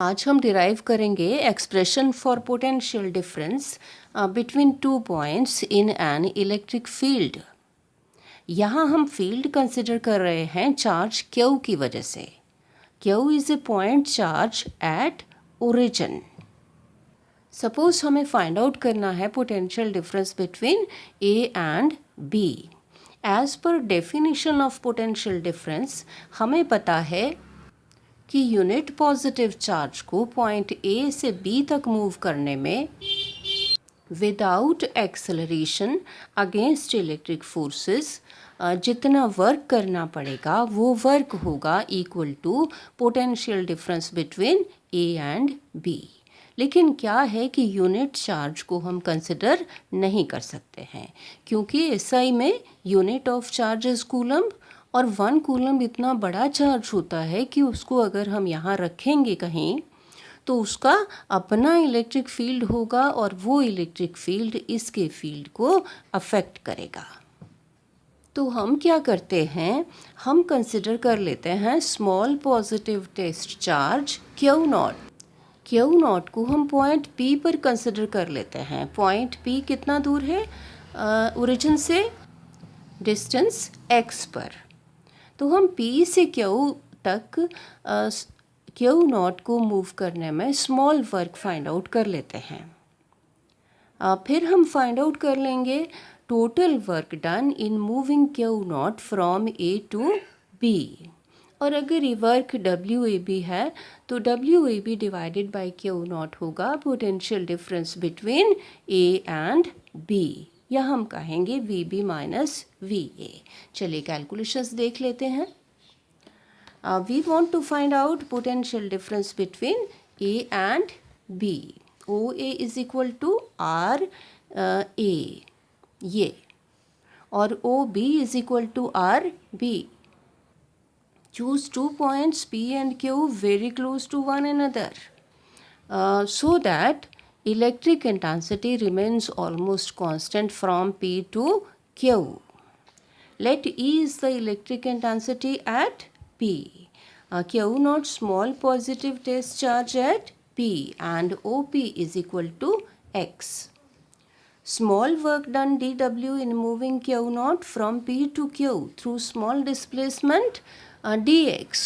आज हम डिराइव करेंगे expression for potential difference between 2 points in an electric field. यहाँ हम फील्ड कंसिडर कर रहे हैं चार्ज क्यू की वजह से। Q is a point charge at origin. Suppose हमें फाइंड आउट करना है potential difference between A and B. As per definition of potential difference हमें पता है कि यूनिट पॉजिटिव चार्ज को पॉइंट ए से बी तक मूव करने में without acceleration against electric forces जितना वर्क करना पड़ेगा वो वर्क होगा equal to potential difference between A and B. लेकिन क्या है कि यूनिट चार्ज को हम कंसिडर नहीं कर सकते हैं क्योंकि एसआई में unit of charge is coulomb और 1 कूलम्ब इतना बड़ा चार्ज होता है कि उसको अगर हम यहाँ रखेंगे कहीं तो उसका अपना इलेक्ट्रिक फील्ड होगा और वो इलेक्ट्रिक फील्ड इसके फील्ड को अफेक्ट करेगा। तो हम क्या करते हैं, हम कंसिडर कर लेते हैं small positive test charge Q naught. Q naught को हम पॉइंट पी पर कंसिडर कर लेते हैं। पॉइंट पी कितना दूर है ओरिजिन से, डिस्टेंस x पर। तो हम P से Q तक Q नॉट को मूव करने में स्मॉल वर्क फाइंड आउट कर लेते हैं। फिर हम फाइंड आउट कर लेंगे total work done in moving Q naught from A to B। और अगर ये वर्क WAB है तो WAB divided by Q naught होगा potential difference between A and B, या हम कहेंगे VB माइनस VA। चलिए कैलकुलेशंस देख लेते हैं। We want to find out potential difference between A and B। OA is equal to RA ये, और OB is equal to RB। Choose 2 points P and Q very close to one another so that electric intensity remains almost constant from P to Q. Let E is the electric intensity at P. Q naught small positive test charge at P and OP is equal to X. Small work done dW in moving Q naught from P to Q through small displacement dx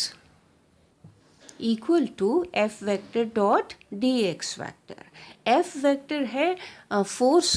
equal to F vector dot dx vector. F vector है force